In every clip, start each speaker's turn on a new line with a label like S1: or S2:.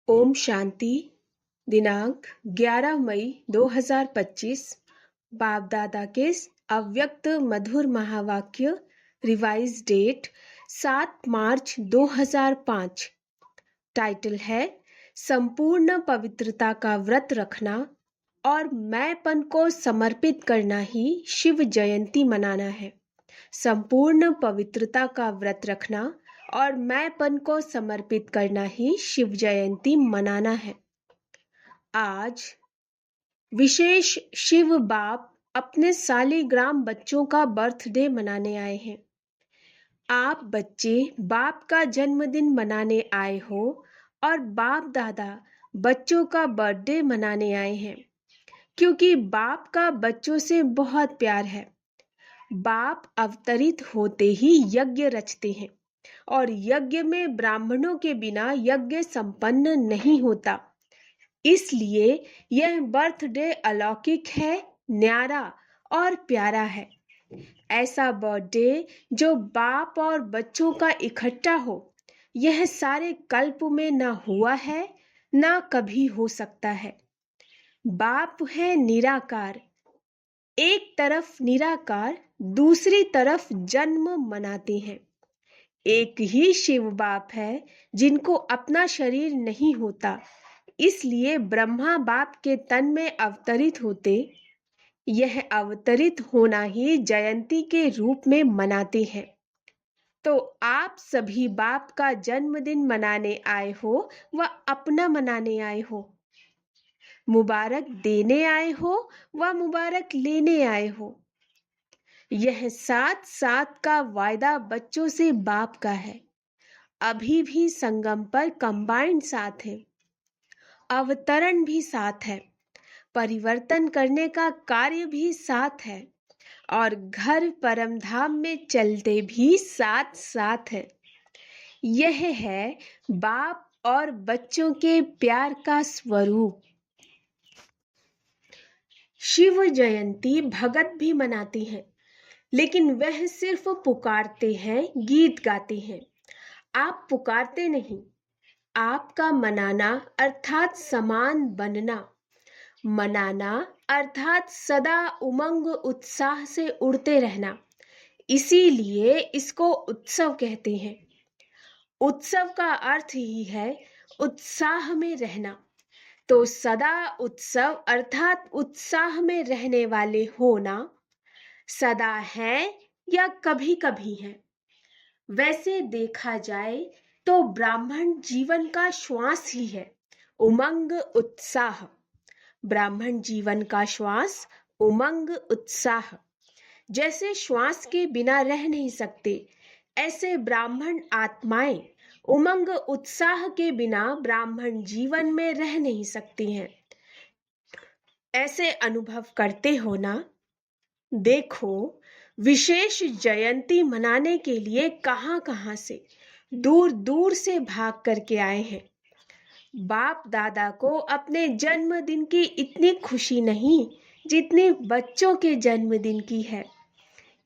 S1: ओम शांति। दिनांक 11 मई 2025। बाप दादा के अव्यक्त मधुर महावाक्य। रिवाइज डेट 7 मार्च 2005। टाइटल है संपूर्ण पवित्रता का व्रत रखना और मैंपन को समर्पित करना ही शिव जयंती मनाना है। संपूर्ण पवित्रता का व्रत रखना और मैंपन को समर्पित करना ही शिव जयंती मनाना है। आज विशेष शिव बाप अपने सालिग्राम बच्चों का बर्थडे मनाने आए हैं। आप बच्चे बाप का जन्मदिन मनाने आए हो और बाप दादा बच्चों का बर्थडे मनाने आए हैं, क्योंकि बाप का बच्चों से बहुत प्यार है। बाप अवतरित होते ही यज्ञ रचते हैं और यज्ञ में ब्राह्मणों के बिना यज्ञ संपन्न नहीं होता। इसलिए यह बर्थडे अलौकिक है, न्यारा और प्यारा है। ऐसा बर्थडे जो बाप और बच्चों का इकट्ठा हो, यह सारे कल्प में ना हुआ है, ना कभी हो सकता है। बाप है निराकार, एक तरफ निराकार, दूसरी तरफ जन्म मनाते हैं। एक ही शिव बाप है जिनको अपना शरीर नहीं होता, इसलिए ब्रह्मा बाप के तन में अवतरित होते। यह अवतरित होना ही जयंती के रूप में मनाते हैं। तो आप सभी बाप का जन्मदिन मनाने आए हो व अपना मनाने आए हो। मुबारक देने आए हो व मुबारक लेने आए हो। यह 7-7 का वायदा बच्चों से बाप का है। अभी भी संगम पर कंबाइंड साथ है, अवतरण भी साथ है, परिवर्तन करने का कार्य भी साथ है और घर परम धाम में चलते भी साथ साथ है। यह है बाप और बच्चों के प्यार का स्वरूप। शिव जयंती भगत भी मनाते हैं, लेकिन वह सिर्फ पुकारते हैं, गीत गाते हैं। आप पुकारते नहीं। आपका मनाना अर्थात समान बनना, मनाना अर्थात सदा उमंग उत्साह से उड़ते रहना। इसीलिए इसको उत्सव कहते हैं। उत्सव का अर्थ ही है उत्साह में रहना। तो सदा उत्सव अर्थात उत्साह में रहने वाले होना, सदा है या कभी कभी है। वैसे देखा जाए तो ब्राह्मण जीवन का श्वास ही है, उमंग उत्साह। ब्राह्मण जीवन का श्वास उमंग उत्साह। जैसे श्वास के बिना रह नहीं सकते, ऐसे ब्राह्मण आत्माएं उमंग उत्साह के बिना ब्राह्मण जीवन में रह नहीं सकती हैं। ऐसे अनुभव करते हो ना? देखो, विशेष जयंती मनाने के लिए कहां से दूर दूर से भाग करके आए हैं। बाप दादा को अपने जन्मदिन की इतनी खुशी नहीं जितनी बच्चों के जन्मदिन की है।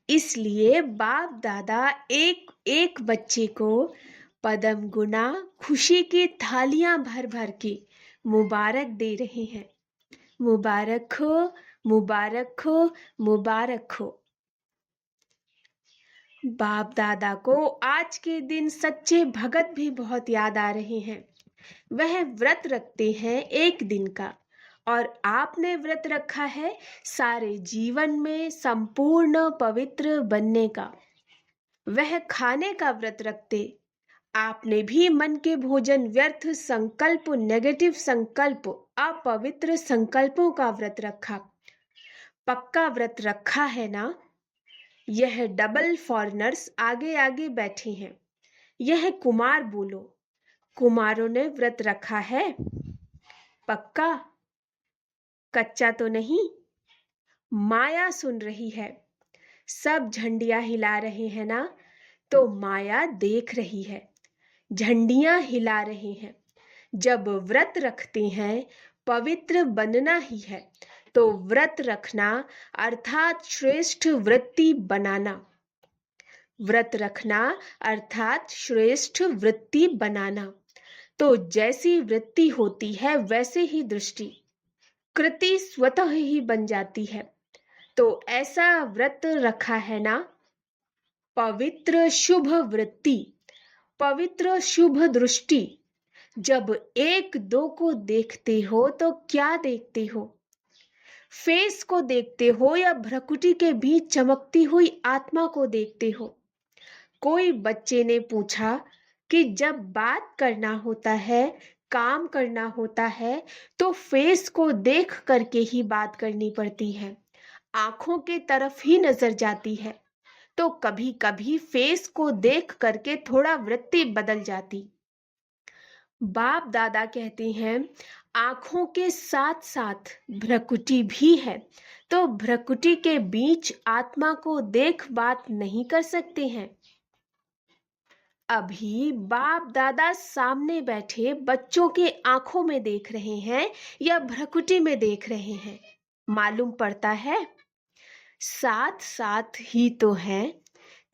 S1: इसलिए बाप दादा एक एक बच्चे को पदम गुना खुशी की थालियां भर भर के मुबारक दे रहे हैं। मुबारक हो, मुबारक हो, मुबारक हो। बाप दादा को आज के दिन सच्चे भगत भी बहुत याद आ रहे हैं। वह व्रत रखते हैं एक दिन का, और आपने व्रत रखा है सारे जीवन में संपूर्ण पवित्र बनने का। वह खाने का व्रत रखते। आपने भी मन के भोजन, व्यर्थ संकल्प, नेगेटिव संकल्प, अपवित्र संकल्पों का व्रत रखा। पक्का व्रत रखा है ना? यह डबल फॉरेनर्स आगे आगे बैठे हैं। यह कुमार बोलो, कुमारों ने व्रत रखा है? पक्का? कच्चा तो नहीं? माया सुन रही है। सब झंडियां हिला रहे हैं ना? तो माया देख रही है, झंडियां हिला रहे हैं। जब व्रत रखते हैं, पवित्र बनना ही है, तो व्रत रखना अर्थात श्रेष्ठ वृत्ति बनाना। व्रत रखना अर्थात श्रेष्ठ वृत्ति बनाना। तो जैसी वृत्ति होती है वैसे ही दृष्टि, कृति स्वतः ही बन जाती है। तो ऐसा व्रत रखा है ना, पवित्र शुभ वृत्ति, पवित्र शुभ दृष्टि। जब एक दो को देखते हो तो क्या देखते हो? फेस को देखते हो या भ्रकुटी के बीच चमकती हुई आत्मा को देखते हो? कोई बच्चे ने पूछा कि जब बात करना होता है, काम करना होता है, तो फेस को देख करके ही बात करनी पड़ती है, आंखों के तरफ ही नजर जाती है। तो कभी कभी फेस को देख करके थोड़ा वृत्ति बदल जाती। बाप दादा कहते हैं आंखों के साथ साथ भ्रकुटी भी है, तो भ्रकुटी के बीच आत्मा को देख बात नहीं कर सकते हैं। अभी बाप दादा सामने बैठे बच्चों के आंखों में देख रहे हैं या भ्रकुटी में देख रहे हैं, मालूम पड़ता है? साथ साथ ही तो है।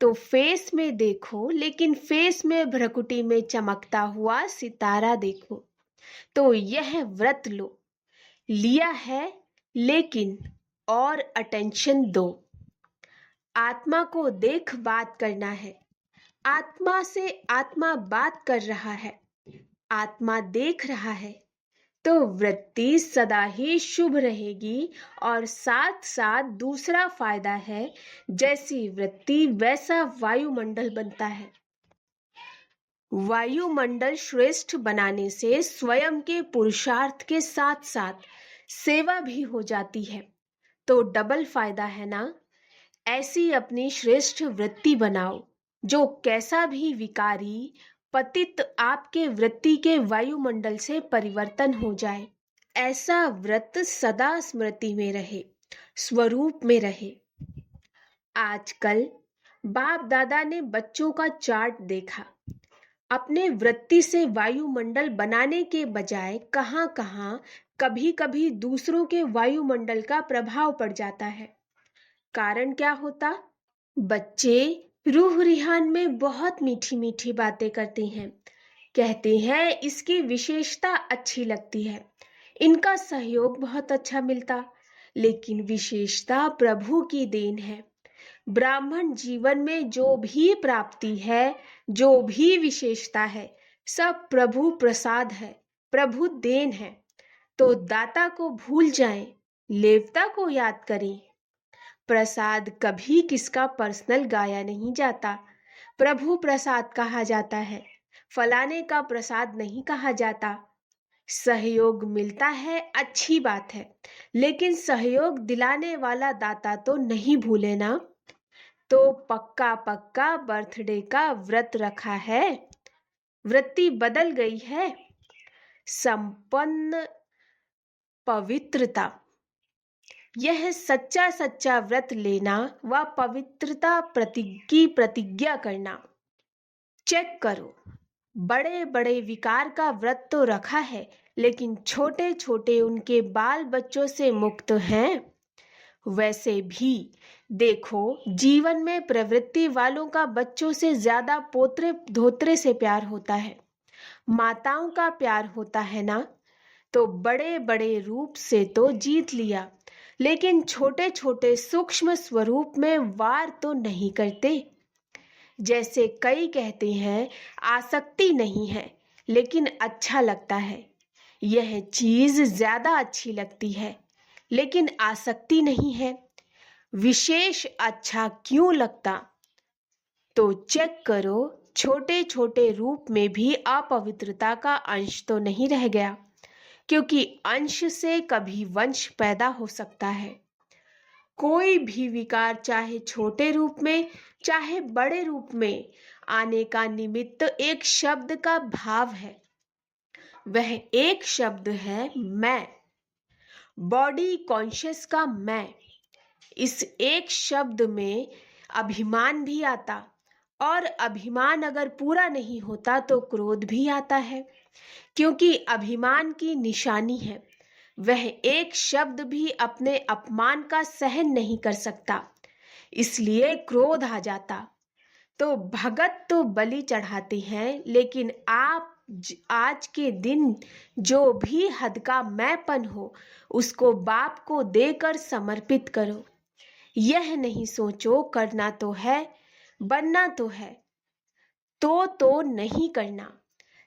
S1: तो फेस में देखो, लेकिन फेस में भ्रकुटी में चमकता हुआ सितारा देखो। तो यह व्रत लो, लिया है, लेकिन और अटेंशन दो। आत्मा को देख बात करना है, आत्मा से आत्मा बात कर रहा है, आत्मा देख रहा है, तो वृत्ति सदा ही शुभ रहेगी। और साथ साथ दूसरा फायदा है, जैसी वृत्ति वैसा वायुमंडल बनता है। वायुमंडल श्रेष्ठ बनाने से स्वयं के पुरुषार्थ के साथ साथ सेवा भी हो जाती है, तो डबल फायदा है ना। ऐसी अपनी श्रेष्ठ वृत्ति बनाओ, जो कैसा भी विकारी पतित आपके वृत्ति के वायुमंडल से परिवर्तन हो जाए। ऐसा व्रत सदा स्मृति में रहे, स्वरूप में रहे। आजकल बाप दादा ने बच्चों का चार्ट देखा, अपने वृत्ति से वायुमंडल बनाने के बजाय कहां कहां कभी कभी दूसरों के वायुमंडल का प्रभाव पड़ जाता है। कारण क्या होता? बच्चे रूह रिहान में बहुत मीठी मीठी बातें करते हैं, कहते हैं इसकी विशेषता अच्छी लगती है, इनका सहयोग बहुत अच्छा मिलता, लेकिन विशेषता प्रभु की देन है। ब्राह्मण जीवन में जो भी प्राप्ति है, जो भी विशेषता है, सब प्रभु प्रसाद है, प्रभु देन है। तो दाता को भूल जाएं, लेवता को याद करें। प्रसाद कभी किसका पर्सनल गाया नहीं जाता, प्रभु प्रसाद कहा जाता है, फलाने का प्रसाद नहीं कहा जाता। सहयोग मिलता है, अच्छी बात है, लेकिन सहयोग दिलाने वाला दाता तो नहीं भूले ना। तो पक्का पक्का बर्थडे का व्रत रखा है, वृत्ति बदल गई है। संपन्न पवित्रता, यह सच्चा सच्चा व्रत लेना व पवित्रता की प्रतिज्ञा करना। चेक करो, बड़े बड़े विकार का व्रत तो रखा है, लेकिन छोटे छोटे उनके बाल बच्चों से मुक्त हैं। वैसे भी देखो, जीवन में प्रवृत्ति वालों का बच्चों से ज्यादा पोत्रे धोत्रे से प्यार होता है, माताओं का प्यार होता है ना। तो बड़े बड़े रूप से तो जीत लिया, लेकिन छोटे छोटे सूक्ष्म स्वरूप में वार तो नहीं करते। जैसे कई कहते हैं आसक्ति नहीं है, लेकिन अच्छा लगता है। यह चीज ज्यादा अच्छी लगती है, लेकिन आसक्ति नहीं है। विशेष अच्छा क्यों लगता? तो चेक करो, छोटे छोटे रूप में भी अपवित्रता का अंश तो नहीं रह गया, क्योंकि अंश से कभी वंश पैदा हो सकता है। कोई भी विकार चाहे छोटे रूप में चाहे बड़े रूप में आने का निमित्त एक शब्द का भाव है। वह एक शब्द है मैं, बॉडी कॉन्शियस का मैं। इस एक शब्द में अभिमान भी आता, और अभिमान अगर पूरा नहीं होता तो क्रोध भी आता है, क्योंकि अभिमान की निशानी है। वह एक शब्द भी अपने अपमान का सहन नहीं कर सकता, इसलिए क्रोध आ जाता। तो भगत तो बलि चढ़ाते हैं, लेकिन आप आज के दिन जो भी हद का मैंपन हो उसको बाप को देकर समर्पित करो। यह नहीं सोचो करना तो है, बनना तो है, तो नहीं करना।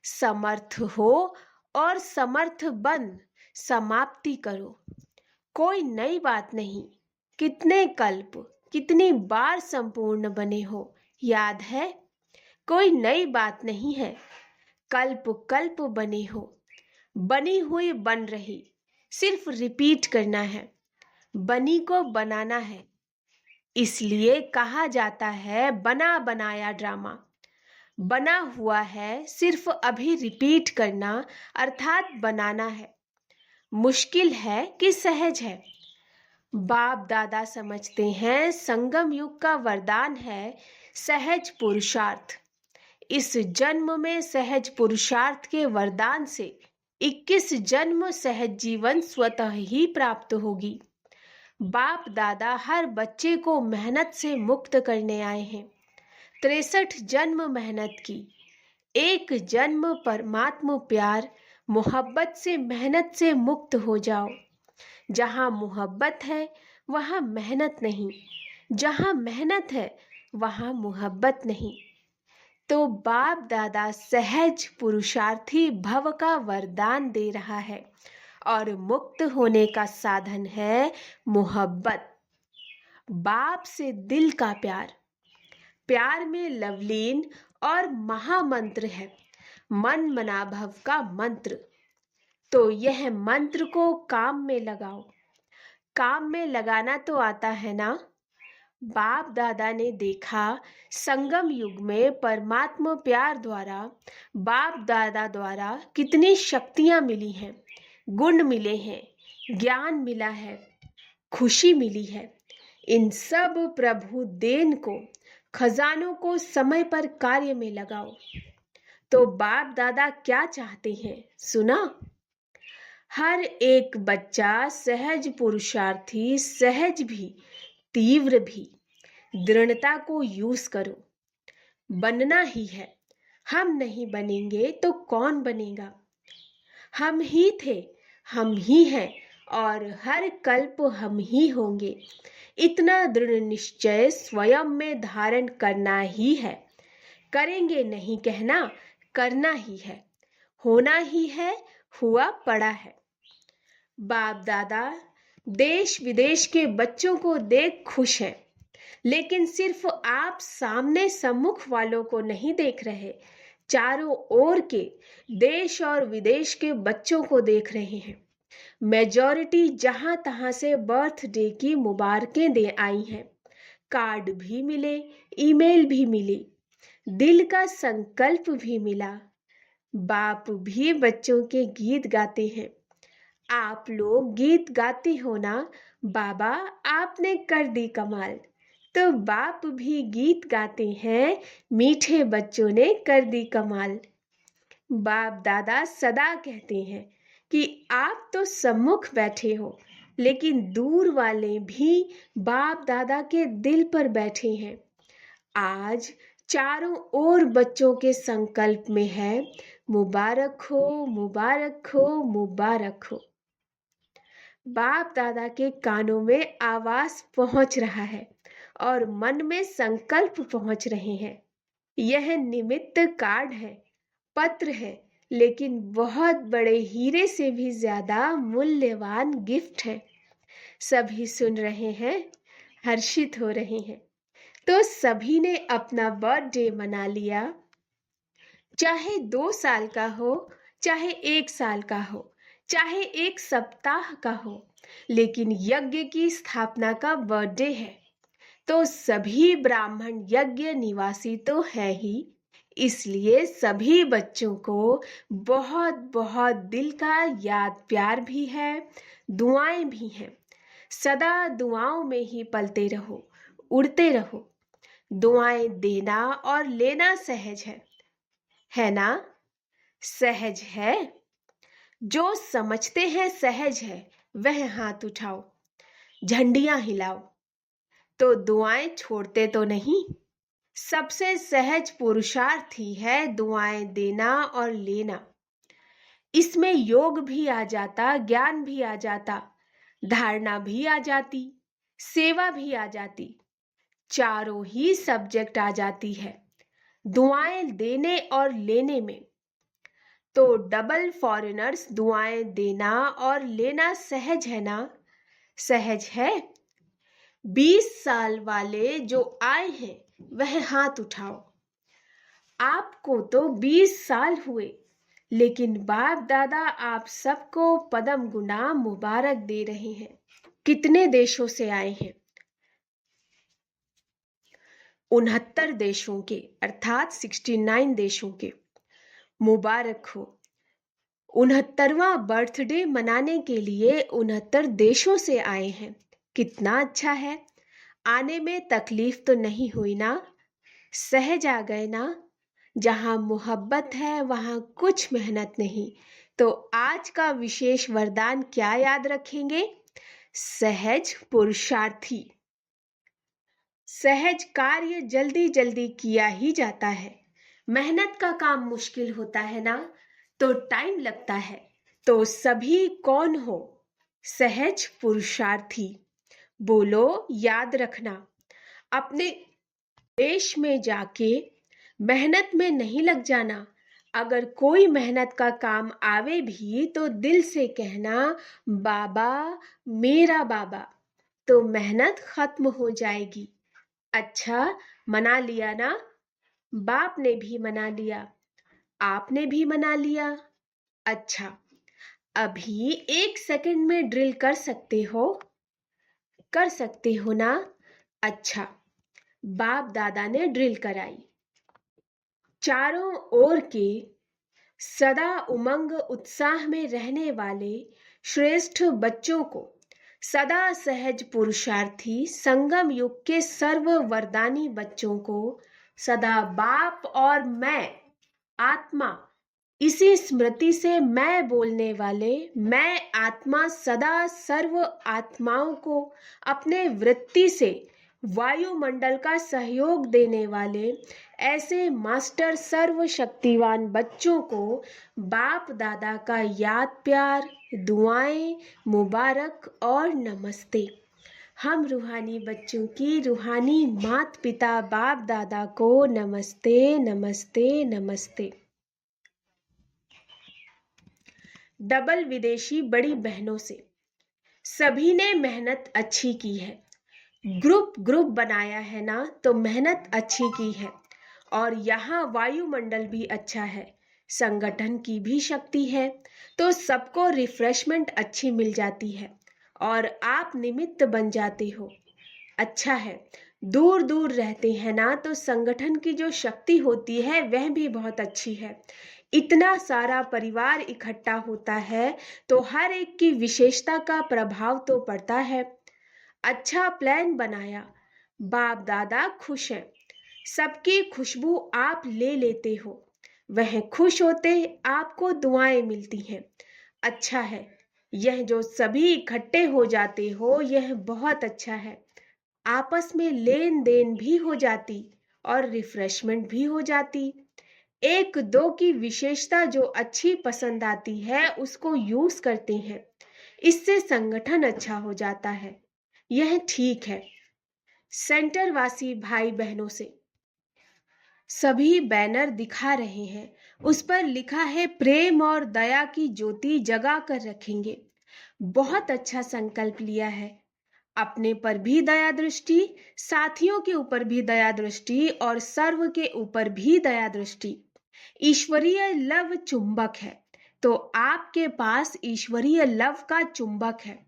S1: समर्थ हो और समर्थ बन समाप्ति करो। कोई नई बात नहीं, कितने कल्प कितनी बार संपूर्ण बने हो, याद है? कोई नई बात नहीं है, कल्प कल्प बने हो, बनी हुई बन रही, सिर्फ रिपीट करना है, बनी को बनाना है। इसलिए कहा जाता है बना बनाया ड्रामा। बना हुआ है, सिर्फ अभी रिपीट करना अर्थात बनाना है। मुश्किल है कि सहज है? बाप दादा समझते हैं संगम युग का वरदान है सहज पुरुषार्थ। इस जन्म में सहज पुरुषार्थ के वरदान से 21 जन्म सहज जीवन स्वतः ही प्राप्त होगी। बाप दादा हर बच्चे को मेहनत से मुक्त करने आए हैं। 63 जन्म मेहनत की, एक जन्म परमात्मा प्यार मोहब्बत से मेहनत से मुक्त हो जाओ। जहाँ मोहब्बत है वहाँ मेहनत नहीं, जहाँ मेहनत है वहाँ मोहब्बत नहीं। तो बाप दादा सहज पुरुषार्थी भव का वरदान दे रहा है और मुक्त होने का साधन है मोहब्बत। बाप से दिल का प्यार, प्यार में लवलीन और महामंत्र है मन मनाभव का मंत्र। तो यह मंत्र को काम में लगाओ। काम में लगाना तो आता है ना? बाप दादा ने देखा संगम युग में परमात्मा प्यार द्वारा बाप दादा द्वारा कितनी शक्तियां मिली हैं, गुण मिले हैं, ज्ञान मिला है, खुशी मिली है। इन सब प्रभु देन को, खजानों को समय पर कार्य में लगाओ। तो बाप दादा क्या चाहते हैं सुना? हर एक बच्चा सहज पुरुषार्थी, सहज भी तीव्र भी। दृढ़ता को यूज करो। बनना ही है, हम नहीं बनेंगे तो कौन बनेगा? हम ही थे, हम ही हैं और हर कल्प हम ही होंगे। इतना दृढ़ निश्चय स्वयं में धारण करना ही है। करेंगे नहीं कहना, करना ही है, होना ही है, हुआ पड़ा है। बाप दादा देश विदेश के बच्चों को देख खुश हैं, लेकिन सिर्फ आप सामने सम्मुख वालों को नहीं देख रहे, चारों ओर के देश और विदेश के बच्चों को देख रहे हैं। मेजॉरिटी जहां तहां से बर्थडे की मुबारकें दे आई हैं। कार्ड भी मिले, ईमेल भी मिली, दिल का संकल्प भी मिला। बाप भी बच्चों के गीत गाते हैं। आप लोग गीत गाते हो ना? बाबा आपने कर दी कमाल। तो बाप भी गीत गाते हैं, मीठे बच्चों ने कर दी कमाल। बाप दादा सदा कहते हैं कि आप तो सम्मुख बैठे हो, लेकिन दूर वाले भी बाप दादा के दिल पर बैठे हैं। आज चारों ओर बच्चों के संकल्प में है मुबारक हो, मुबारक हो, मुबारक हो। बाप दादा के कानों में आवाज पहुंच रहा है और मन में संकल्प पहुंच रहे हैं। यह निमित्त कार्ड है, पत्र है, लेकिन बहुत बड़े हीरे से भी ज्यादा मूल्यवान गिफ्ट है। सभी सुन रहे हैं, हर्षित हो रहे हैं। तो सभी ने अपना बर्थडे मना लिया। चाहे 2 साल का हो, चाहे 1 साल का हो, चाहे 1 सप्ताह का हो, लेकिन यज्ञ की स्थापना का बर्थडे है। तो सभी ब्राह्मण यज्ञ निवासी तो है ही, इसलिए सभी बच्चों को बहुत बहुत दिल का याद प्यार भी है, दुआएं भी हैं। सदा दुआओं में ही पलते रहो, उड़ते रहो। दुआएं देना और लेना सहज है ना? सहज है। जो समझते हैं सहज है वह हाथ उठाओ, झंडियां हिलाओ। तो दुआएं छोड़ते तो नहीं, सबसे सहज पुरुषार्थ ही है दुआएं देना और लेना। इसमें योग भी आ जाता, ज्ञान भी आ जाता, धारणा भी आ जाती, सेवा भी आ जाती, चारों ही सब्जेक्ट आ जाती है दुआएं देने और लेने में। तो डबल फॉरेनर्स दुआएं देना और लेना सहज है ना? सहज है। 20 साल वाले जो आए हैं वह हाथ उठाओ। आपको तो 20 साल हुए, लेकिन बाप दादा आप सबको पदम गुना मुबारक दे रहे हैं। कितने देशों से आए हैं? 69 देशों के, अर्थात 69 देशों के। मुबारक हो। 69वां बर्थडे मनाने के लिए 69 देशों से आए हैं। कितना अच्छा है। आने में तकलीफ तो नहीं हुई ना? सहज आ गए ना? जहां मोहब्बत है वहां कुछ मेहनत नहीं। तो आज का विशेष वरदान क्या याद रखेंगे? सहज पुरुषार्थी। सहज कार्य जल्दी जल्दी किया ही जाता है। मेहनत का काम मुश्किल होता है ना, तो टाइम लगता है। तो सभी कौन हो? सहज पुरुषार्थी। बोलो, याद रखना। अपने देश में जाके मेहनत में नहीं लग जाना। अगर कोई मेहनत का काम आवे भी तो दिल से कहना, बाबा, मेरा बाबा। तो मेहनत खत्म हो जाएगी। अच्छा, मना लिया ना? बाप ने भी मना लिया, आपने भी मना लिया। अच्छा, अभी 1 सेकंड में ड्रिल कर सकते हो? कर सकते हो ना? अच्छा, बाप दादा ने ड्रिल कराई। चारों ओर के सदा उमंग उत्साह में रहने वाले श्रेष्ठ बच्चों को, सदा सहज पुरुषार्थी संगम युग के सर्व वरदानी बच्चों को, सदा बाप और मैं आत्मा, इसी स्मृति से मैं बोलने वाले मैं आत्मा सदा सर्व आत्माओं को अपने वृत्ति से वायुमंडल का सहयोग देने वाले ऐसे मास्टर सर्वशक्तिवान बच्चों को बाप दादा का याद प्यार, दुआएं, मुबारक और नमस्ते। हम रूहानी बच्चों की रूहानी माता पिता बाप दादा को नमस्ते नमस्ते नमस्ते। डबल विदेशी बड़ी बहनों से सभी ने मेहनत अच्छी की है। ग्रुप बनाया है ना, तो मेहनत अच्छी की है। और यहाँ वायुमंडल भी अच्छा है, संगठन की भी शक्ति है, तो सबको रिफ्रेशमेंट अच्छी मिल जाती है और आप निमित्त बन जाते हो। अच्छा है। दूर दूर रहते हैं ना, तो संगठन की जो शक्ति होती है वह भी बहुत अच्छी है। इतना सारा परिवार इकट्ठा होता है तो हर एक की विशेषता का प्रभाव तो पड़ता है। अच्छा प्लान बनाया, बाप दादा खुश हैं। सबकी खुशबू आप ले लेते हो, वह खुश होते आपको दुआएं मिलती हैं। अच्छा है। यह जो सभी इकट्ठे हो जाते हो यह बहुत अच्छा है। आपस में लेन देन भी हो जाती और रिफ्रेशमेंट भी हो जाती। एक दो की विशेषता जो अच्छी पसंद आती है उसको यूज करते हैं, इससे संगठन अच्छा हो जाता है। यह ठीक है। सेंटर वासी भाई बहनों से सभी बैनर दिखा रहे हैं, उस पर लिखा है प्रेम और दया की ज्योति जगा कर रखेंगे। बहुत अच्छा संकल्प लिया है। अपने पर भी दया दृष्टि, साथियों के ऊपर भी दया दृष्टि और सर्व के ऊपर भी दया दृष्टि। ईश्वरीय लव चुंबक है, तो आपके पास ईश्वरीय लव का चुंबक है।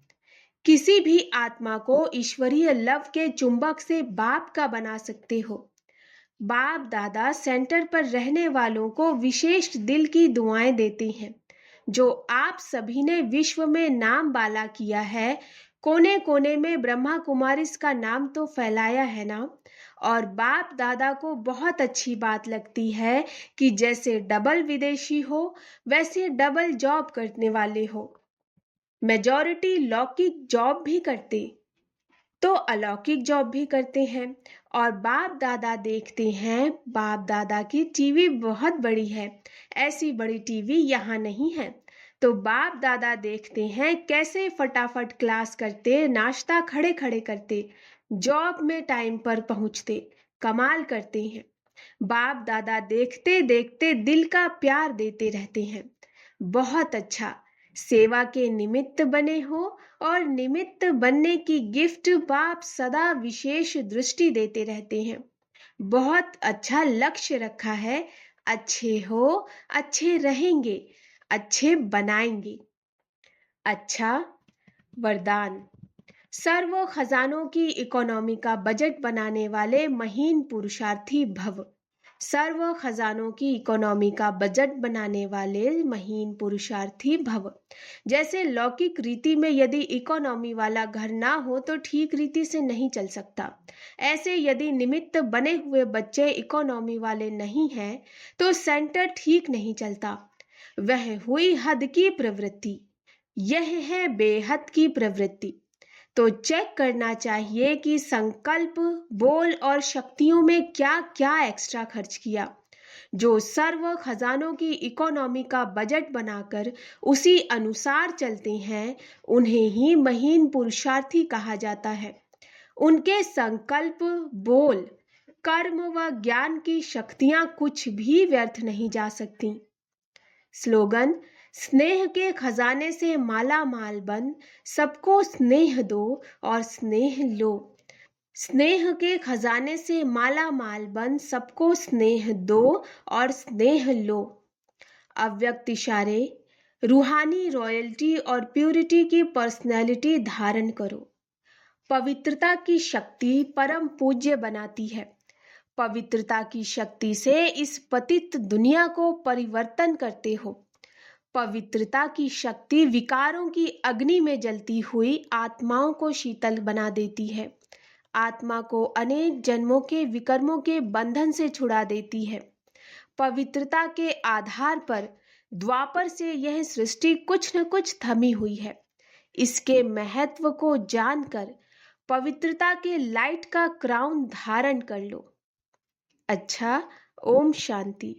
S1: किसी भी आत्मा को ईश्वरीय लव के चुंबक से बाप का बना सकते हो। बाप दादा सेंटर पर रहने वालों को विशेष दिल की दुआएं देते हैं। जो आप सभी ने विश्व में नाम बाला किया है, कोने कोने में ब्रह्मा कुमारिस का नाम तो फैलाया है ना। और बाप दादा को बहुत अच्छी बात लगती है कि जैसे डबल विदेशी हो वैसे डबल जॉब करने वाले हो। मेजॉरिटी लौकिक जॉब भी करते, तो अलौकिक जॉब भी करते हैं। और बाप दादा देखते हैं, बाप दादा की टीवी बहुत बड़ी है, ऐसी बड़ी टीवी यहाँ नहीं है। तो बाप दादा देखते हैं कैसे फटाफट क्लास करते, नाश्ता खड़े खड़े करते, जॉब में टाइम पर पहुंचते, कमाल करते हैं। बाप दादा देखते देखते दिल का प्यार देते रहते हैं। बहुत अच्छा, सेवा के निमित्त बने हो, और निमित्त बनने की गिफ्ट बाप सदा विशेष दृष्टि देते रहते हैं। बहुत अच्छा लक्ष्य रखा है, अच्छे हो, अच्छे रहेंगे, अच्छे बनाएंगे। अच्छा, वरदान। सर्व खजानों की इकोनॉमी का बजट बनाने वाले महीन पुरुषार्थी भव। सर्व खजानों की इकोनॉमी का बजट बनाने वाले महीन पुरुषार्थी भव। जैसे लौकिक रीति में यदि इकोनॉमी वाला घर ना हो तो ठीक रीति से नहीं चल सकता, ऐसे यदि निमित्त बने हुए बच्चे इकोनॉमी वाले नहीं हैं तो सेंटर ठीक नहीं चलता। वह हुई हद की प्रवृत्ति, यह है बेहद की प्रवृत्ति। तो चेक करना चाहिए कि संकल्प, बोल और शक्तियों में क्या क्या एक्स्ट्रा खर्च किया। जो सर्व खजानों की इकोनॉमी का बजट बनाकर उसी अनुसार चलते हैं, उन्हें ही महीन पुरुषार्थी कहा जाता है। उनके संकल्प, बोल, कर्म व ज्ञान की शक्तियां कुछ भी व्यर्थ नहीं जा सकती। स्लोगन: स्नेह के खजाने से माला माल बन, सबको स्नेह दो और स्नेह लो। स्नेह के खजाने से माला माल बन, सबको स्नेह दो और स्नेह लो। अव्यक्त इशारे: रूहानी रॉयल्टी और प्यूरिटी की पर्सनैलिटी धारण करो। पवित्रता की शक्ति परम पूज्य बनाती है। पवित्रता की शक्ति से इस पतित दुनिया को परिवर्तन करते हो। पवित्रता की शक्ति विकारों की अग्नि में जलती हुई आत्माओं को शीतल बना देती है, आत्मा को अनेक जन्मों के विकर्मों के बंधन से छुड़ा देती है। पवित्रता के आधार पर द्वापर से यह सृष्टि कुछ न कुछ थमी हुई है। इसके महत्व को जानकर पवित्रता के लाइट का क्राउन धारण कर लो। अच्छा, ओम शांति।